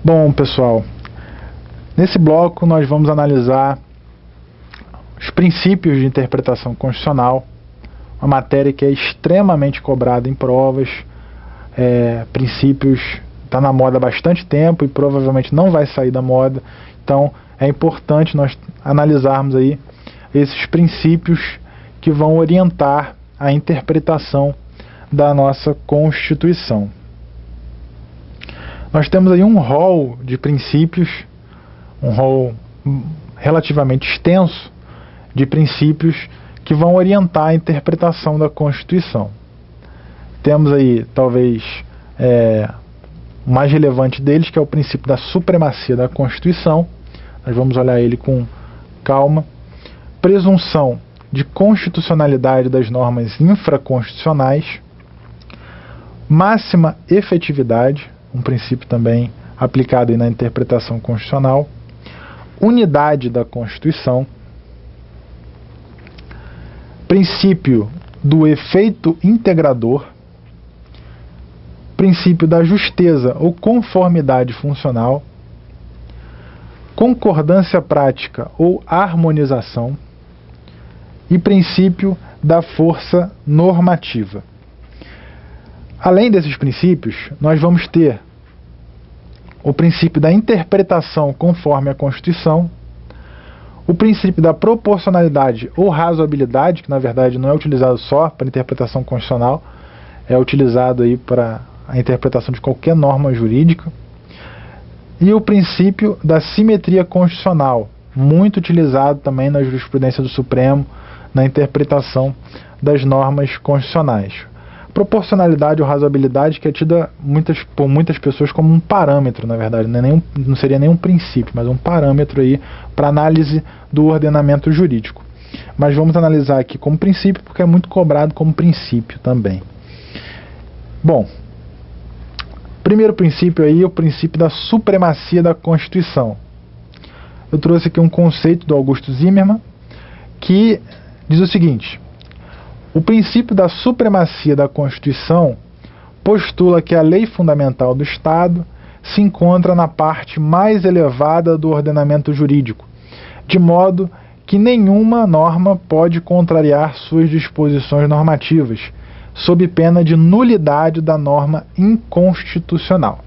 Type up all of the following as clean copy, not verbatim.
Bom, pessoal, nesse bloco nós vamos analisar os princípios de interpretação constitucional, uma matéria que é extremamente cobrada em provas. Princípios está na moda há bastante tempo e provavelmente não vai sair da moda, então é importante nós analisarmos aí esses princípios que vão orientar a interpretação da nossa Constituição. Nós temos aí um rol de princípios, um rol relativamente extenso de princípios que vão orientar a interpretação da Constituição. Temos aí, talvez, o mais relevante deles, que é o princípio da supremacia da Constituição. Nós vamos olhar ele com calma. Presunção de constitucionalidade das normas infraconstitucionais. Máxima efetividade, um princípio também aplicado aí na interpretação constitucional. Unidade da Constituição. Princípio do efeito integrador. Princípio da justeza ou conformidade funcional. Concordância prática ou harmonização. E princípio da força normativa. Além desses princípios, nós vamos ter o princípio da interpretação conforme a Constituição, o princípio da proporcionalidade ou razoabilidade, que na verdade não é utilizado só para interpretação constitucional, é utilizado aí para a interpretação de qualquer norma jurídica, e o princípio da simetria constitucional, muito utilizado também na jurisprudência do Supremo, na interpretação das normas constitucionais. Proporcionalidade ou razoabilidade, que é tida por muitas pessoas como um parâmetro, na verdade, não seria nenhum princípio, mas um parâmetro aí para análise do ordenamento jurídico. Mas vamos analisar aqui como princípio, porque é muito cobrado como princípio também. Bom, primeiro princípio aí é o princípio da supremacia da Constituição. Eu trouxe aqui um conceito do Augusto Zimmermann, que diz o seguinte: o princípio da supremacia da Constituição postula que a lei fundamental do Estado se encontra na parte mais elevada do ordenamento jurídico, de modo que nenhuma norma pode contrariar suas disposições normativas, sob pena de nulidade da norma inconstitucional.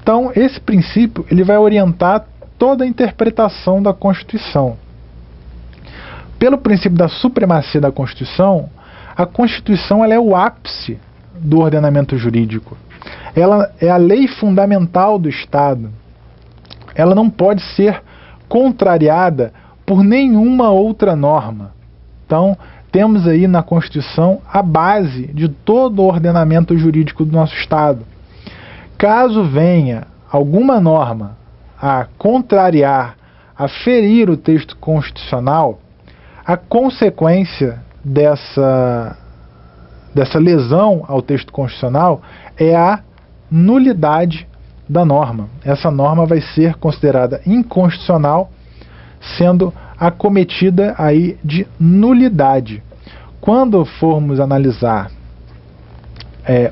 Então, esse princípio ele vai orientar toda a interpretação da Constituição. Pelo princípio da supremacia da Constituição, a Constituição ela é o ápice do ordenamento jurídico. Ela é a lei fundamental do Estado. Ela não pode ser contrariada por nenhuma outra norma. Então, temos aí na Constituição a base de todo o ordenamento jurídico do nosso Estado. Caso venha alguma norma a contrariar, a ferir o texto constitucional, a consequência dessa lesão ao texto constitucional é a nulidade da norma. Essa norma vai ser considerada inconstitucional, sendo acometida aí de nulidade. Quando formos analisar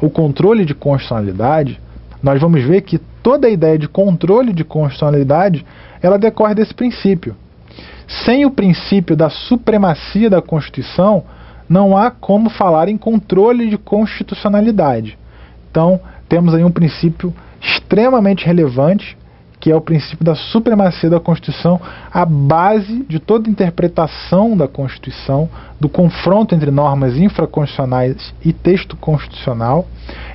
o controle de constitucionalidade, nós vamos ver que toda a ideia de controle de constitucionalidade ela decorre desse princípio. Sem o princípio da supremacia da Constituição, não há como falar em controle de constitucionalidade. Então, temos aí um princípio extremamente relevante, que é o princípio da supremacia da Constituição, a base de toda interpretação da Constituição, do confronto entre normas infraconstitucionais e texto constitucional,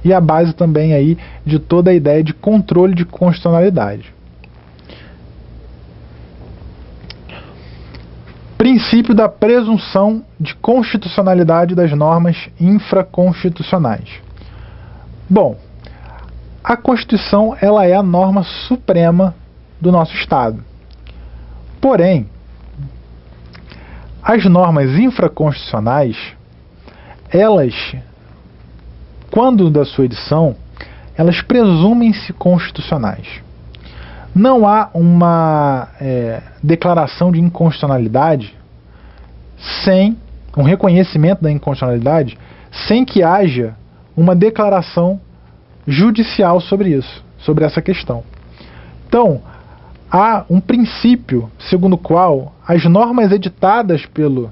e a base também aí de toda a ideia de controle de constitucionalidade. Princípio da presunção de constitucionalidade das normas infraconstitucionais. Bom, a Constituição ela é a norma suprema do nosso Estado. Porém, as normas infraconstitucionais, elas, quando da sua edição, elas presumem-se constitucionais. Não há uma declaração de inconstitucionalidade sem um reconhecimento da inconstitucionalidade, sem que haja uma declaração judicial sobre isso, sobre essa questão. Então, há um princípio segundo o qual as normas editadas pelo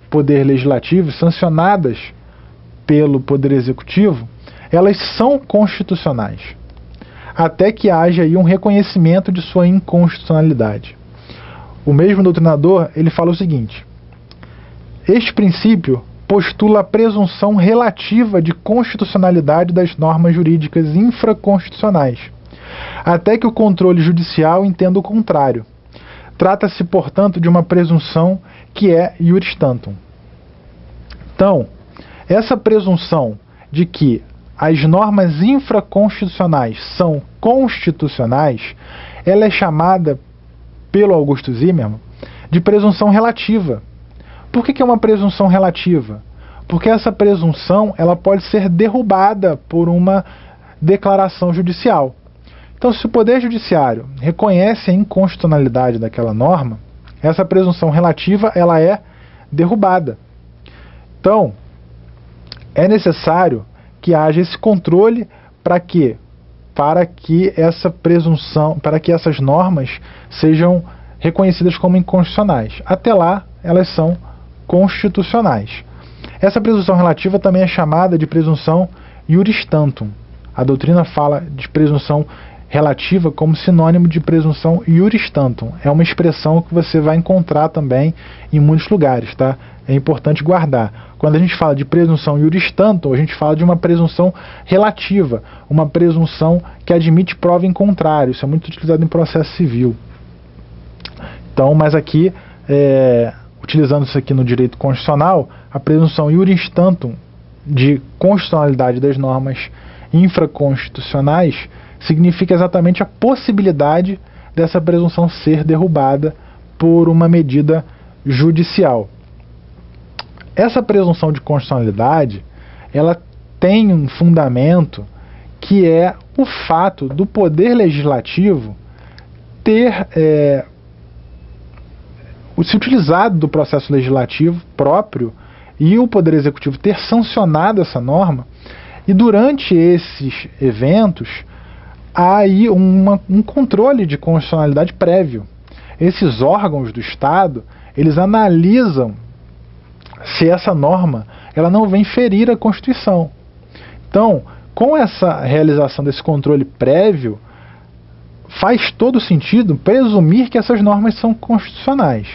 Poder Legislativo, sancionadas pelo Poder Executivo, elas são constitucionais, até que haja aí um reconhecimento de sua inconstitucionalidade. O mesmo doutrinador, ele fala o seguinte: este princípio postula a presunção relativa de constitucionalidade das normas jurídicas infraconstitucionais, até que o controle judicial entenda o contrário. Trata-se, portanto, de uma presunção que é iuris tantum. Então, essa presunção de que as normas infraconstitucionais são constitucionais, ela é chamada pelo Augusto Zimmermann de presunção relativa. Por que é uma presunção relativa? Porque essa presunção ela pode ser derrubada por uma declaração judicial. Então, se o Poder Judiciário reconhece a inconstitucionalidade daquela norma, essa presunção relativa ela é derrubada. Então, é necessário que haja esse controle para que essa presunção, para que essas normas sejam reconhecidas como inconstitucionais. Até lá, elas são constitucionais. Essa presunção relativa também é chamada de presunção iuris tantum. A doutrina fala de presunção relativa como sinônimo de presunção iuris tantum. É uma expressão que você vai encontrar também em muitos lugares, tá? É importante guardar. Quando a gente fala de presunção iuris tantum, a gente fala de uma presunção relativa, uma presunção que admite prova em contrário. Isso é muito utilizado em processo civil. Então, mas aqui, utilizando isso aqui no direito constitucional, a presunção iuris tantum de constitucionalidade das normas infraconstitucionais significa exatamente a possibilidade dessa presunção ser derrubada por uma medida judicial. Essa presunção de constitucionalidade, ela tem um fundamento que é o fato do Poder Legislativo ter se utilizado do processo legislativo próprio e o Poder Executivo ter sancionado essa norma, e durante esses eventos há aí um controle de constitucionalidade prévio. Esses órgãos do Estado, eles analisam se essa norma ela não vem ferir a Constituição. Então, com essa realização desse controle prévio, faz todo sentido presumir que essas normas são constitucionais.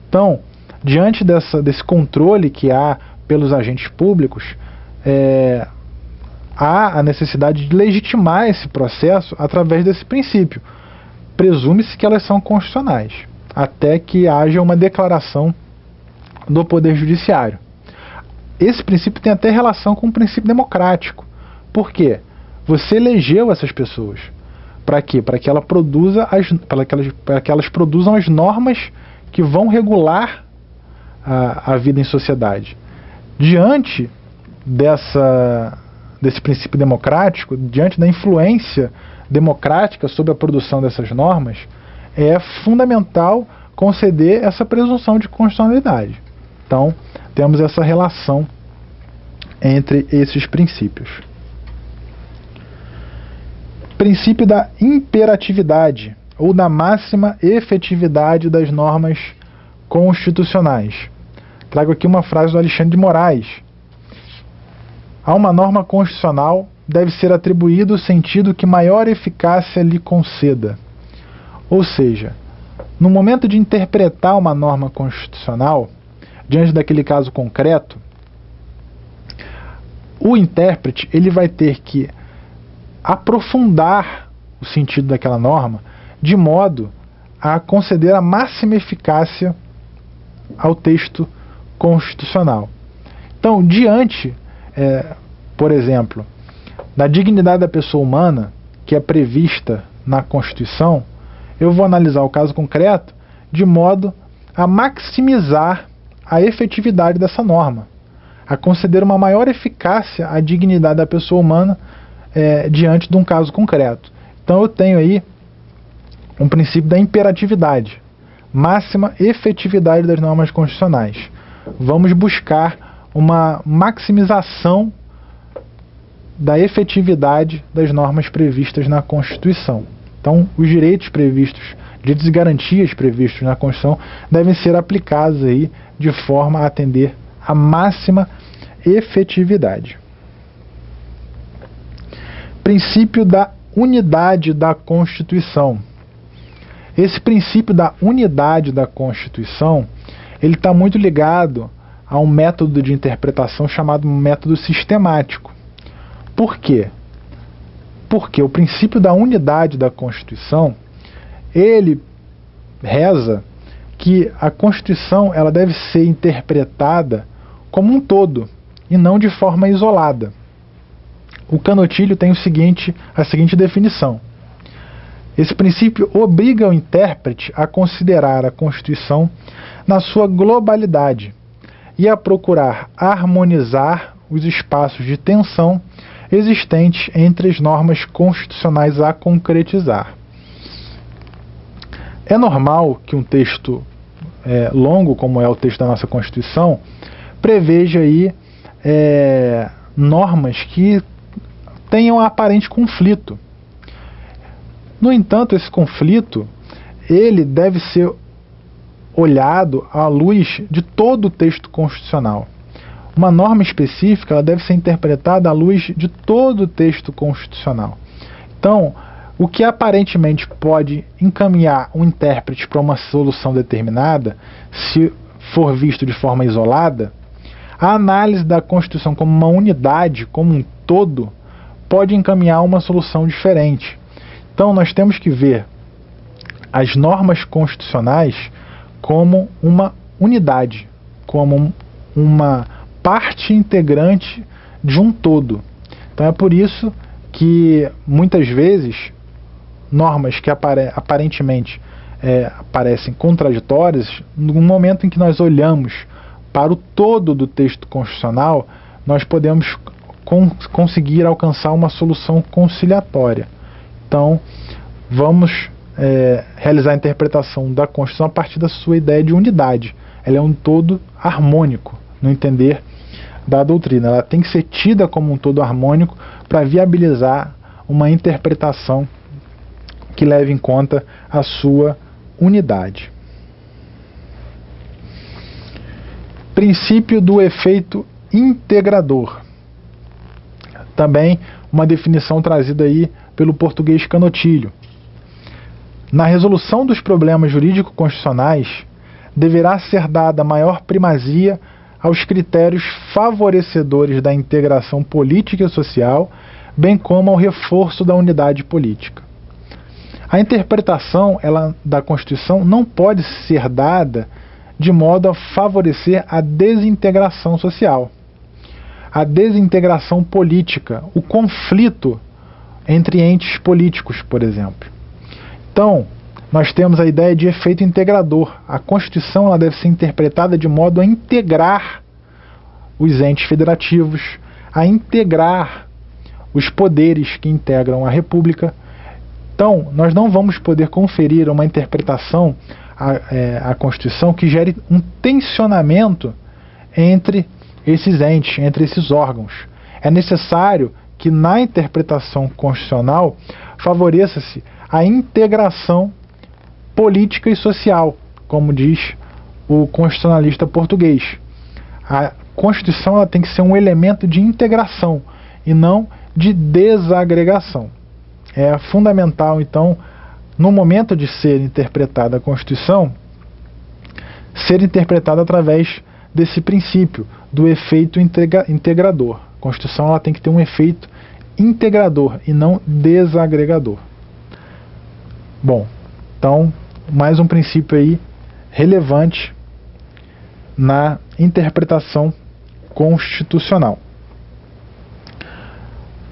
Então, diante desse controle que há pelos agentes públicos, há a necessidade de legitimar esse processo através desse princípio. Presume-se que elas são constitucionais, até que haja uma declaração do Poder Judiciário. Esse princípio tem até relação com o princípio democrático. Por quê? Você elegeu essas pessoas. Para quê? Para que elas produzam as normas que vão regular a vida em sociedade. Diante desse princípio democrático, diante da influência democrática sobre a produção dessas normas, é fundamental conceder essa presunção de constitucionalidade. Então, temos essa relação entre esses princípios. Princípio da imperatividade, ou da máxima efetividade das normas constitucionais. Trago aqui uma frase do Alexandre de Moraes. A uma norma constitucional deve ser atribuído o sentido que maior eficácia lhe conceda. Ou seja, no momento de interpretar uma norma constitucional, diante daquele caso concreto, o intérprete ele vai ter que aprofundar o sentido daquela norma de modo a conceder a máxima eficácia ao texto constitucional. Então, diante, por exemplo, da dignidade da pessoa humana, que é prevista na Constituição, eu vou analisar o caso concreto de modo a maximizar a efetividade dessa norma, a conceder uma maior eficácia à dignidade da pessoa humana diante de um caso concreto. Então eu tenho aí um princípio da imperatividade, máxima efetividade das normas constitucionais. Vamos buscar uma maximização da efetividade das normas previstas na Constituição. Então, os direitos e garantias previstos na Constituição devem ser aplicados aí de forma a atender a máxima efetividade. Princípio da unidade da Constituição. Esse princípio da unidade da Constituição, ele está muito ligado a um método de interpretação chamado método sistemático. Por quê? Porque o princípio da unidade da Constituição, ele reza que a Constituição ela deve ser interpretada como um todo e não de forma isolada. O Canotilho tem a seguinte definição. Esse princípio obriga o intérprete a considerar a Constituição na sua globalidade e a procurar harmonizar os espaços de tensão existentes entre as normas constitucionais a concretizar. É normal que um texto longo, como é o texto da nossa Constituição, preveja aí normas que tenham aparente conflito. No entanto, esse conflito ele deve ser olhado à luz de todo o texto constitucional. Uma norma específica ela deve ser interpretada à luz de todo o texto constitucional. Então, o que aparentemente pode encaminhar um intérprete para uma solução determinada, se for visto de forma isolada, a análise da Constituição como uma unidade, como um todo, pode encaminhar uma solução diferente. Então, nós temos que ver as normas constitucionais como uma unidade, como uma parte integrante de um todo. Então, é por isso que, muitas vezes, normas que aparentemente parecem contraditórias, no momento em que nós olhamos para o todo do texto constitucional, nós podemos conseguir alcançar uma solução conciliatória. Então, vamos realizar a interpretação da Constituição a partir da sua ideia de unidade. Ela é um todo harmônico, no entender da doutrina. Ela tem que ser tida como um todo harmônico para viabilizar uma interpretação que leve em conta a sua unidade. Princípio do efeito integrador. Também uma definição trazida aí pelo português Canotilho. Na resolução dos problemas jurídico-constitucionais, deverá ser dada maior primazia aos critérios favorecedores da integração política e social, bem como ao reforço da unidade política. A interpretação da Constituição não pode ser dada de modo a favorecer a desintegração social, a desintegração política, o conflito entre entes políticos, por exemplo. Então, nós temos a ideia de efeito integrador. A Constituição ela deve ser interpretada de modo a integrar os entes federativos, a integrar os poderes que integram a República. Então, nós não vamos poder conferir uma interpretação à Constituição que gere um tensionamento entre esses entes, entre esses órgãos. É necessário que na interpretação constitucional favoreça-se a integração política e social, como diz o constitucionalista português. A Constituição ela tem que ser um elemento de integração e não de desagregação. É fundamental, então, no momento de ser interpretada a Constituição, ser interpretada através desse princípio do efeito integrador. A Constituição ela tem que ter um efeito integrador e não desagregador. Bom, então, mais um princípio aí relevante na interpretação constitucional.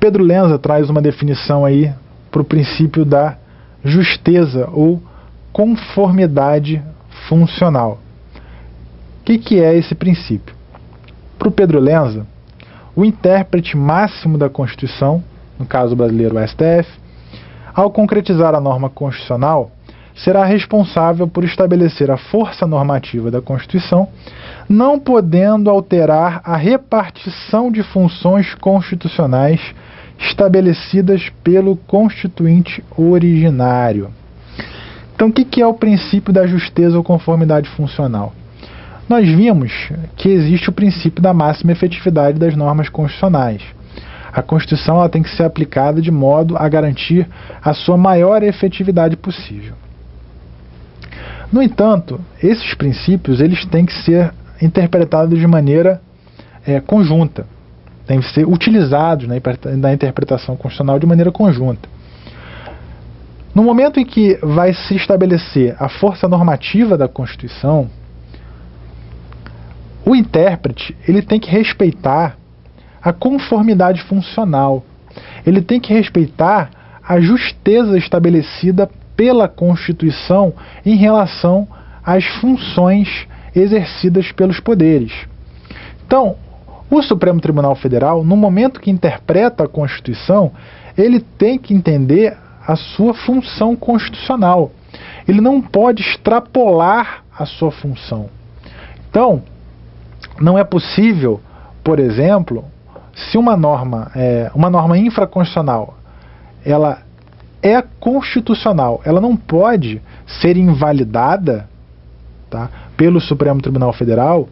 Pedro Lenza traz uma definição aí para o princípio da justeza ou conformidade funcional. O que é esse princípio? Para o Pedro Lenza, o intérprete máximo da Constituição, no caso brasileiro o STF, ao concretizar a norma constitucional, será responsável por estabelecer a força normativa da Constituição, não podendo alterar a repartição de funções constitucionais estabelecidas pelo Constituinte originário. Então, o que é o princípio da justeza ou conformidade funcional? Nós vimos que existe o princípio da máxima efetividade das normas constitucionais. A Constituição ela tem que ser aplicada de modo a garantir a sua maior efetividade possível. No entanto, esses princípios eles têm que ser interpretados de maneira conjunta, têm que ser utilizados na interpretação constitucional de maneira conjunta. No momento em que vai se estabelecer a força normativa da Constituição, o intérprete ele tem que respeitar a conformidade funcional, ele tem que respeitar a justeza estabelecida pela Constituição em relação às funções exercidas pelos poderes. Então, o Supremo Tribunal Federal, no momento que interpreta a Constituição, ele tem que entender a sua função constitucional. Ele não pode extrapolar a sua função. Então, não é possível, por exemplo, se uma norma infraconstitucional, ela é constitucional, ela não pode ser invalidada, tá, pelo Supremo Tribunal Federal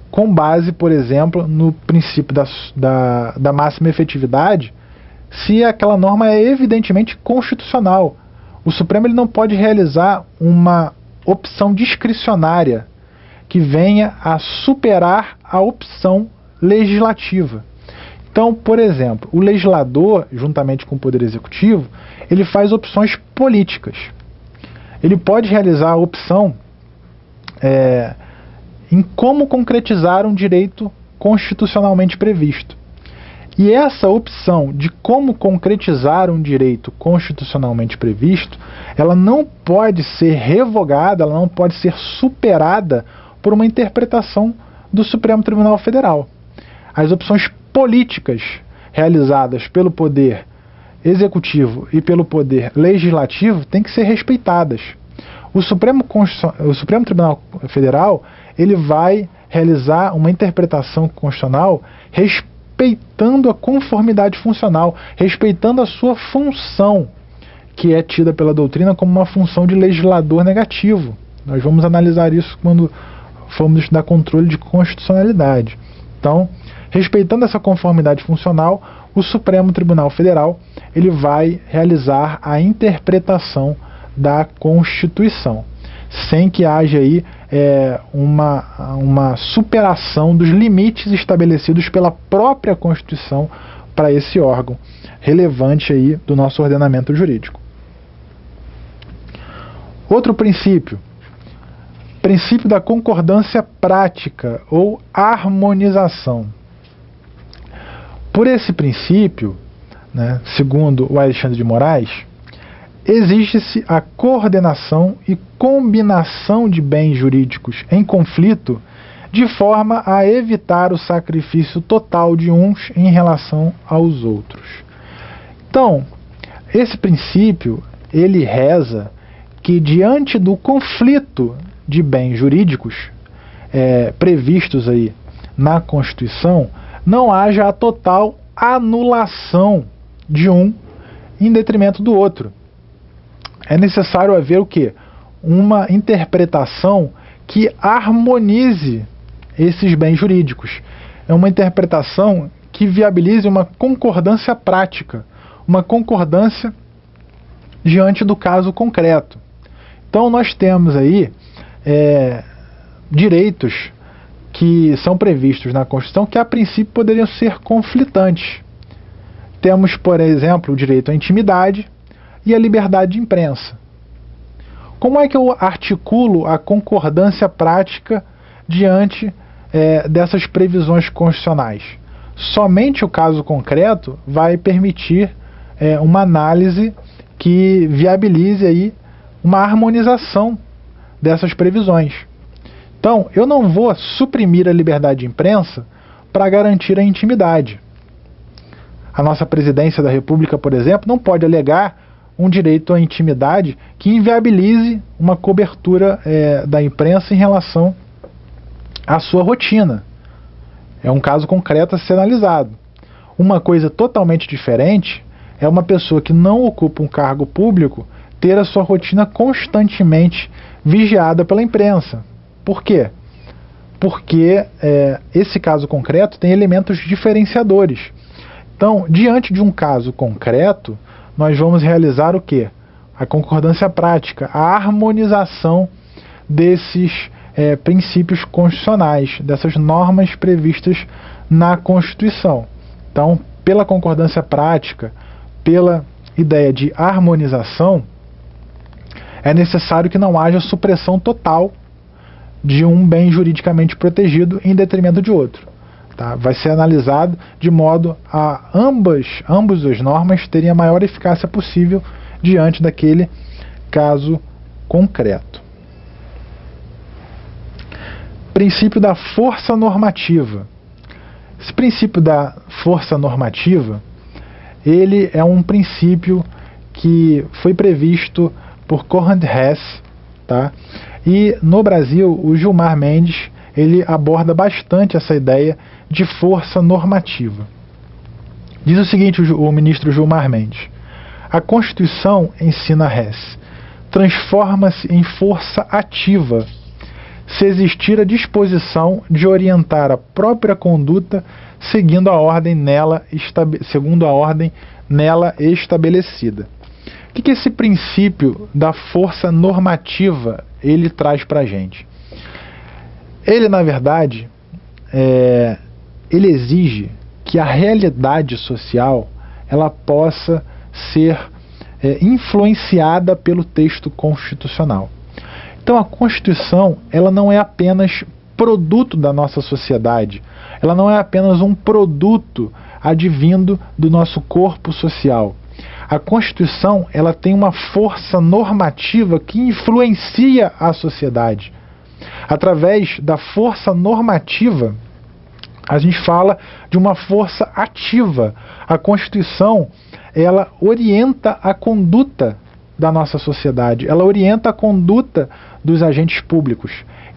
com base, por exemplo, no princípio da máxima efetividade, se aquela norma é evidentemente constitucional. O Supremo ele não pode realizar uma opção discricionária que venha a superar a opção legislativa. Então, por exemplo, o legislador, juntamente com o Poder Executivo, ele faz opções políticas. Ele pode realizar a opção em como concretizar um direito constitucionalmente previsto. E essa opção de como concretizar um direito constitucionalmente previsto, ela não pode ser revogada, ela não pode ser superada por uma interpretação do Supremo Tribunal Federal. As opções políticas realizadas pelo Poder Executivo e pelo Poder Legislativo têm que ser respeitadas. O Supremo Tribunal Federal ele vai realizar uma interpretação constitucional respeitando a conformidade funcional, respeitando a sua função, que é tida pela doutrina como uma função de legislador negativo. Nós vamos analisar isso quando formos estudar controle de constitucionalidade. Então, respeitando essa conformidade funcional, o Supremo Tribunal Federal ele vai realizar a interpretação da Constituição, sem que haja aí uma superação dos limites estabelecidos pela própria Constituição para esse órgão relevante aí do nosso ordenamento jurídico. Outro princípio da concordância prática ou harmonização. Por esse princípio, segundo o Alexandre de Moraes, exige-se a coordenação e combinação de bens jurídicos em conflito de forma a evitar o sacrifício total de uns em relação aos outros. Então, esse princípio, ele reza que diante do conflito de bens jurídicos previstos aí na Constituição, não haja a total anulação de um em detrimento do outro. É necessário haver o quê? Uma interpretação que harmonize esses bens jurídicos. É uma interpretação que viabilize uma concordância prática, uma concordância diante do caso concreto. Então nós temos aí direitos que são previstos na Constituição que a princípio poderiam ser conflitantes. Temos, por exemplo, o direito à intimidade e a liberdade de imprensa. Como é que eu articulo a concordância prática diante dessas previsões constitucionais? Somente o caso concreto vai permitir uma análise que viabilize aí uma harmonização dessas previsões. Então, eu não vou suprimir a liberdade de imprensa para garantir a intimidade. A nossa presidência da República, por exemplo, não pode alegar um direito à intimidade que inviabilize uma cobertura da imprensa em relação à sua rotina. É um caso concreto a ser analisado. Uma coisa totalmente diferente é uma pessoa que não ocupa um cargo público ter a sua rotina constantemente vigiada pela imprensa. Por quê? Porque esse caso concreto tem elementos diferenciadores. Então, diante de um caso concreto, nós vamos realizar o quê? A concordância prática, a harmonização desses princípios constitucionais, dessas normas previstas na Constituição. Então, pela concordância prática, pela ideia de harmonização, é necessário que não haja supressão total de um bem juridicamente protegido em detrimento de outro. Tá? Vai ser analisado de modo a ambas as normas terem a maior eficácia possível diante daquele caso concreto. Princípio da força normativa. Esse princípio da força normativa, ele é um princípio que foi previsto por Conrad Hess, tá? E no Brasil o Gilmar Mendes ele aborda bastante essa ideia de força normativa. Diz o seguinte o ministro Gilmar Mendes: a Constituição, ensina Hess, transforma-se em força ativa se existir a disposição de orientar a própria conduta segundo a ordem nela estabelecida. O que esse princípio da força normativa ele traz para a gente? Ele, na verdade, ele exige que a realidade social ela possa ser influenciada pelo texto constitucional. Então a Constituição ela não é apenas produto da nossa sociedade, ela não é apenas um produto advindo do nosso corpo social. A Constituição ela tem uma força normativa que influencia a sociedade. Através da força normativa, a gente fala de uma força ativa. A Constituição ela orienta a conduta da nossa sociedade, ela orienta a conduta dos agentes públicos.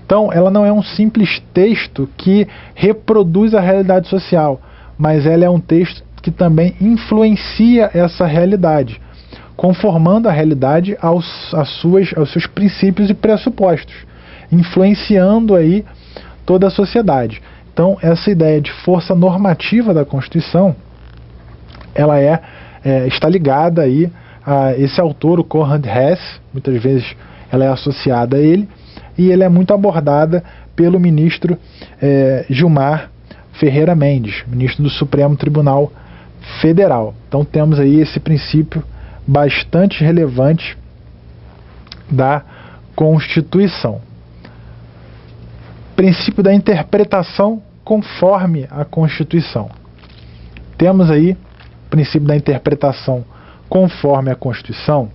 Então, ela não é um simples texto que reproduz a realidade social, mas ela é um texto que também influencia essa realidade, conformando a realidade aos seus princípios e pressupostos, influenciando aí toda a sociedade. Então, essa ideia de força normativa da Constituição, ela está ligada aí a esse autor, o Conrad Hess, muitas vezes ela é associada a ele, e ele é muito abordada pelo ministro Gilmar Ferreira Mendes, ministro do Supremo Tribunal Federal. Então temos aí esse princípio bastante relevante da Constituição. Princípio da interpretação conforme a Constituição. Temos aí o princípio da interpretação conforme a Constituição,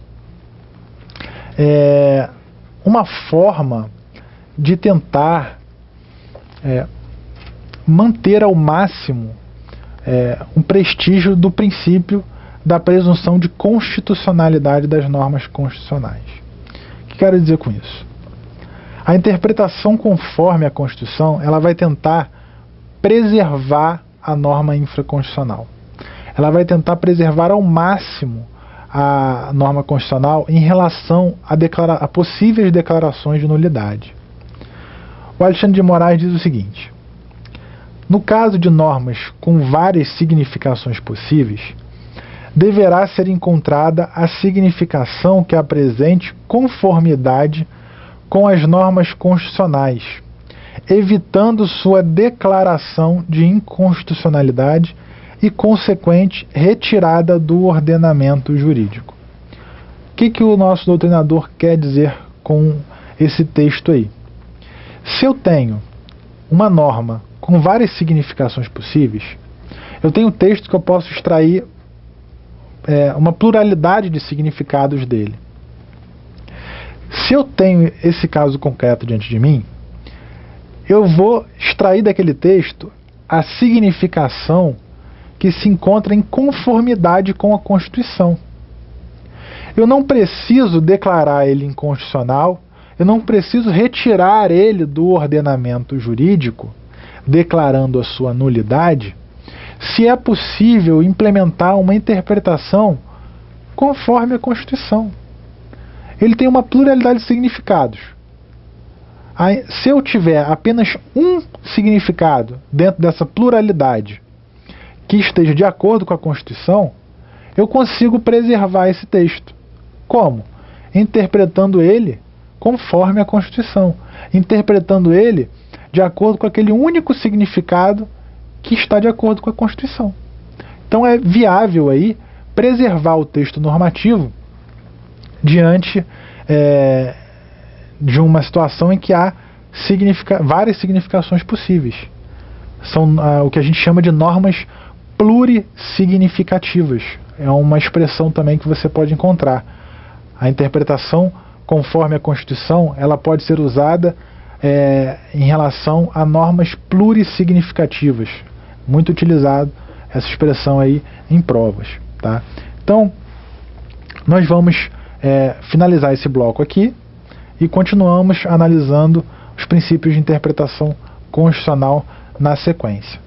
uma forma de tentar manter ao máximo um prestígio do princípio da presunção de constitucionalidade das normas constitucionais. O que quero dizer com isso? A interpretação conforme a Constituição ela vai tentar preservar a norma infraconstitucional. Ela vai tentar preservar ao máximo a norma constitucional em relação a possíveis declarações de nulidade. O Alexandre de Moraes diz o seguinte: no caso de normas com várias significações possíveis, deverá ser encontrada a significação que apresente conformidade com as normas constitucionais, evitando sua declaração de inconstitucionalidade e consequente retirada do ordenamento jurídico. O que o nosso doutrinador quer dizer com esse texto aí? Se eu tenho uma norma com várias significações possíveis, eu tenho um texto que eu posso extrair uma pluralidade de significados dele. Se eu tenho esse caso concreto diante de mim, eu vou extrair daquele texto a significação que se encontra em conformidade com a Constituição. Eu não preciso declarar ele inconstitucional, eu não preciso retirar ele do ordenamento jurídico, declarando a sua nulidade, se é possível implementar uma interpretação conforme a Constituição. Ele tem uma pluralidade de significados. Se eu tiver apenas um significado dentro dessa pluralidade que esteja de acordo com a Constituição, eu consigo preservar esse texto. Como? Interpretando ele conforme a Constituição. Interpretando ele de acordo com aquele único significado que está de acordo com a Constituição. Então é viável aí preservar o texto normativo diante de uma situação em que há várias significações possíveis. São o que a gente chama de normas plurissignificativas. É uma expressão também que você pode encontrar. A interpretação conforme a Constituição, ela pode ser usada em relação a normas plurissignificativas. Muito utilizado essa expressão aí em provas. Tá? Então, nós vamos finalizar esse bloco aqui e continuamos analisando os princípios de interpretação constitucional na sequência.